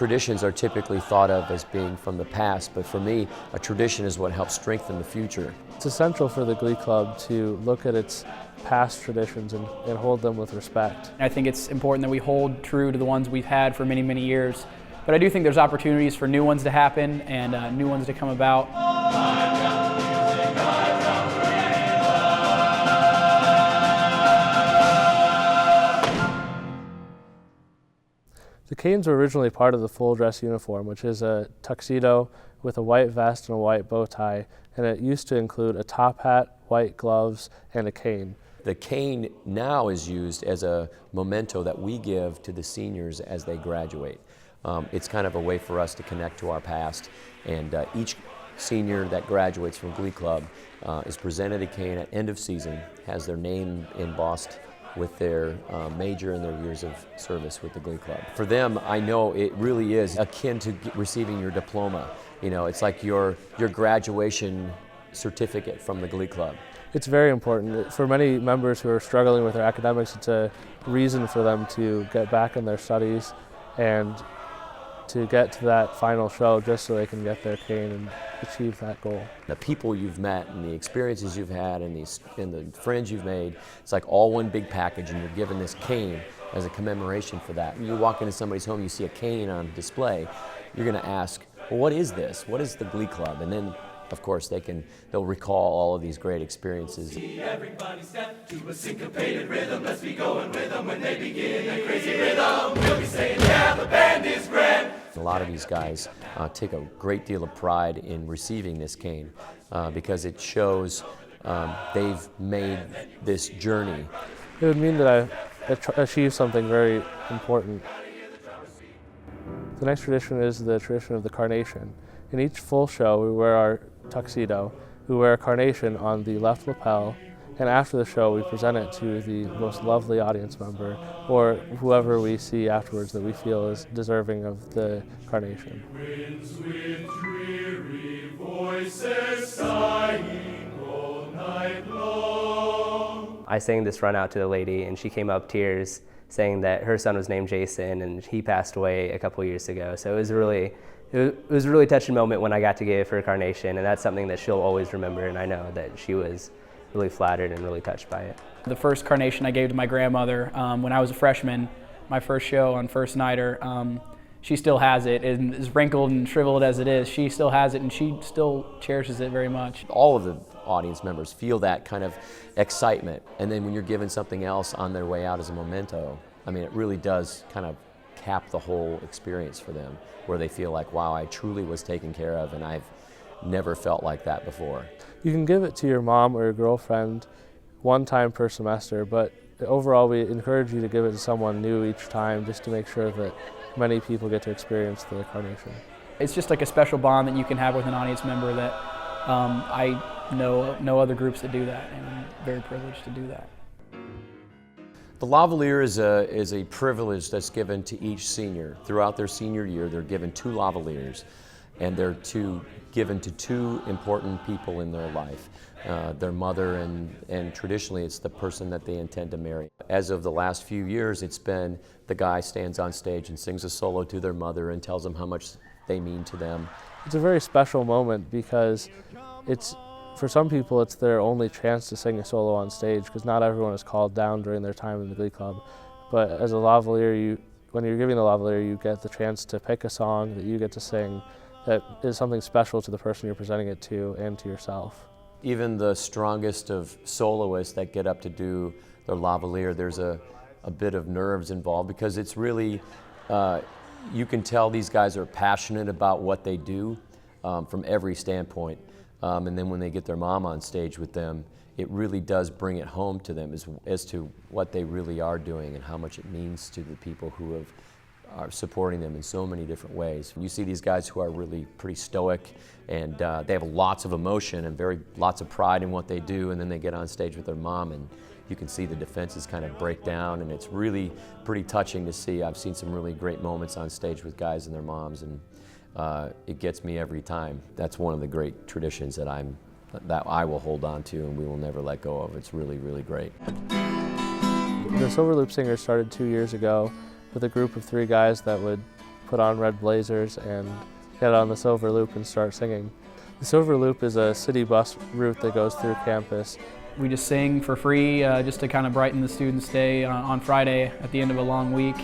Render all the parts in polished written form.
Traditions are typically thought of as being from the past, but for me, a tradition is what helps strengthen the future. It's essential for the Glee Club to look at its past traditions and hold them with respect. I think it's important that we hold true to the ones we've had for many, many years, but I do think there's opportunities for new ones to happen and new ones to come about. The canes were originally part of the full dress uniform, which is a tuxedo with a white vest and a white bow tie, and it used to include a top hat, white gloves, and a cane. The cane now is used as a memento that we give to the seniors as they graduate. It's kind of a way for us to connect to our past, and each senior that graduates from Glee Club is presented a cane at end of season, has their name embossed with their major and their years of service with the Glee Club. For them, I know it really is akin to receiving your diploma. You know, it's like your graduation certificate from the Glee Club. It's very important. For many members who are struggling with their academics, it's a reason for them to get back in their studies and to get to that final show just so they can get their cane and achieve that goal. The people you've met and the experiences you've had and the friends you've made, it's like all one big package, and you're given this cane as a commemoration for that. When you walk into somebody's home, you see a cane on display, you're going to ask, well, what is this? What is the Glee Club? And then, of course, they'll recall all of these great experiences. See everybody step to a syncopated rhythm. Let's be going with them when they begin a crazy rhythm. We'll be saying, yeah, the band is grand. A lot of these guys take a great deal of pride in receiving this cane because it shows they've made this journey. It would mean that I've achieved something very important. The next tradition is the tradition of the carnation. In each full show, we wear our tuxedo, we wear a carnation on the left lapel, and after the show, we present it to the most lovely audience member or whoever we see afterwards that we feel is deserving of the carnation. Winds with dreary voices sighing all night long. I sang this run out to the lady, and she came up tears saying that her son was named Jason and he passed away a couple years ago. So it was a really touching moment when I got to give her a carnation, and that's something that she'll always remember, and I know that she was really flattered and really touched by it. The first carnation I gave to my grandmother when I was a freshman, my first show on First Nighter, she still has it, and as wrinkled and shriveled as it is, she still has it and she still cherishes it very much. All of the audience members feel that kind of excitement, and then when you're given something else on their way out as a memento, I mean, it really does kind of cap the whole experience for them, where they feel like, wow, I truly was taken care of, and I've never felt like that before. You can give it to your mom or your girlfriend one time per semester, but overall we encourage you to give it to someone new each time just to make sure that many people get to experience the carnation. It's just like a special bond that you can have with an audience member that I know no other groups that do that, and I'm very privileged to do that. The lavalier is a privilege that's given to each senior. Throughout their senior year, they're given 2 lavaliers, and they're given to 2 important people in their life, their mother and traditionally it's the person that they intend to marry. As of the last few years, it's been the guy stands on stage and sings a solo to their mother and tells them how much they mean to them. It's a very special moment because for some people, it's their only chance to sing a solo on stage because not everyone is called down during their time in the Glee Club. But as a lavalier, when you're giving the lavalier, you get the chance to pick a song that you get to sing that is something special to the person you're presenting it to and to yourself. Even the strongest of soloists that get up to do their lavalier, there's a bit of nerves involved because it's really, you can tell these guys are passionate about what they do from every standpoint. And then when they get their mom on stage with them, it really does bring it home to them as to what they really are doing and how much it means to the people who are supporting them in so many different ways. You see these guys who are really pretty stoic and they have lots of emotion and lots of pride in what they do, and then they get on stage with their mom and you can see the defenses kind of break down, and it's really pretty touching to see. I've seen some really great moments on stage with guys and their moms, and it gets me every time. That's one of the great traditions that I will hold on to and we will never let go of. It's really, really great. The Silver Loop Singers started 2 years ago with a group of 3 guys that would put on red blazers and get on the Silver Loop and start singing. The Silver Loop is a city bus route that goes through campus. We just sing for free just to kind of brighten the students' day on Friday at the end of a long week.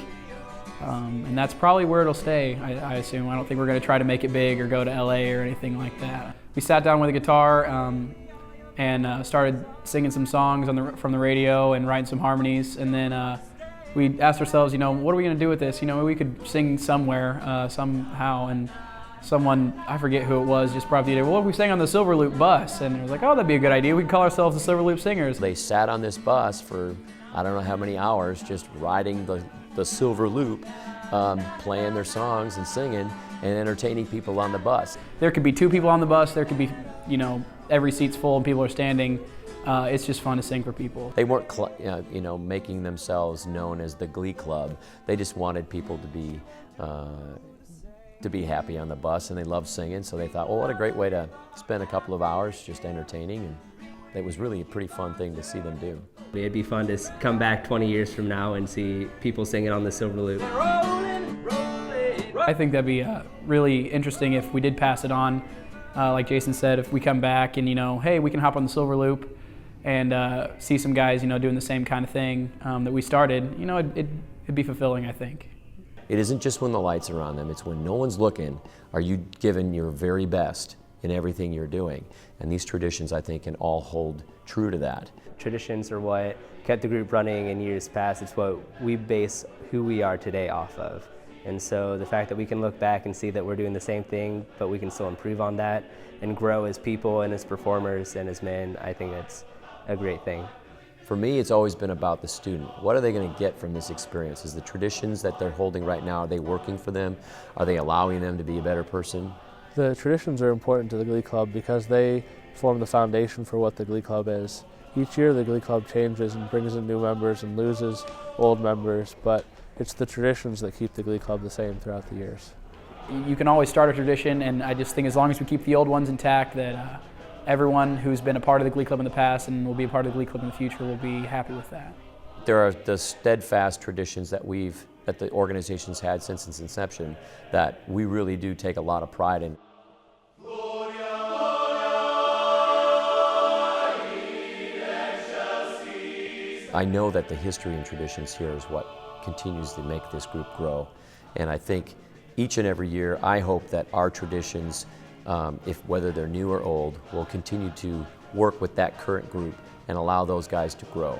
And that's probably where it'll stay, I assume. I don't think we're going to try to make it big or go to LA or anything like that. We sat down with a guitar and started singing some songs from the radio and writing some harmonies. And then we asked ourselves, what are we going to do with this? We could sing somewhere, somehow. And someone, I forget who it was, just brought up the idea, well, if we sang on the Silver Loop bus? And it was like, oh, that'd be a good idea. We could call ourselves the Silver Loop Singers. They sat on this bus for I don't know how many hours just riding the Silver Loop, playing their songs and singing and entertaining people on the bus. There could be 2 people on the bus. There could be, every seat's full and people are standing. It's just fun to sing for people. They weren't, making themselves known as the Glee Club. They just wanted people to be happy on the bus, and they loved singing. So they thought, well, what a great way to spend a couple of hours just entertaining. And it was really a pretty fun thing to see them do. It'd be fun to come back 20 years from now and see people singing on the Silver Loop. I think that'd be really interesting if we did pass it on. Like Jason said, if we come back and, hey, we can hop on the Silver Loop and see some guys, doing the same kind of thing that we started, it'd be fulfilling, I think. It isn't just when the lights are on them, it's when no one's looking, are you giving your very best in everything you're doing. And these traditions, I think, can all hold true to that. Traditions are what kept the group running in years past. It's what we base who we are today off of. And so the fact that we can look back and see that we're doing the same thing, but we can still improve on that and grow as people and as performers and as men, I think that's a great thing. For me, it's always been about the student. What are they going to get from this experience? Is the traditions that they're holding right now, are they working for them? Are they allowing them to be a better person? The traditions are important to the Glee Club because they form the foundation for what the Glee Club is. Each year the Glee Club changes and brings in new members and loses old members, but it's the traditions that keep the Glee Club the same throughout the years. You can always start a tradition, and I just think as long as we keep the old ones intact, that everyone who's been a part of the Glee Club in the past and will be a part of the Glee Club in the future will be happy with that. There are the steadfast traditions that the organization's had since its inception that we really do take a lot of pride in. I know that the history and traditions here is what continues to make this group grow. And I think each and every year, I hope that our traditions, whether they're new or old, will continue to work with that current group and allow those guys to grow.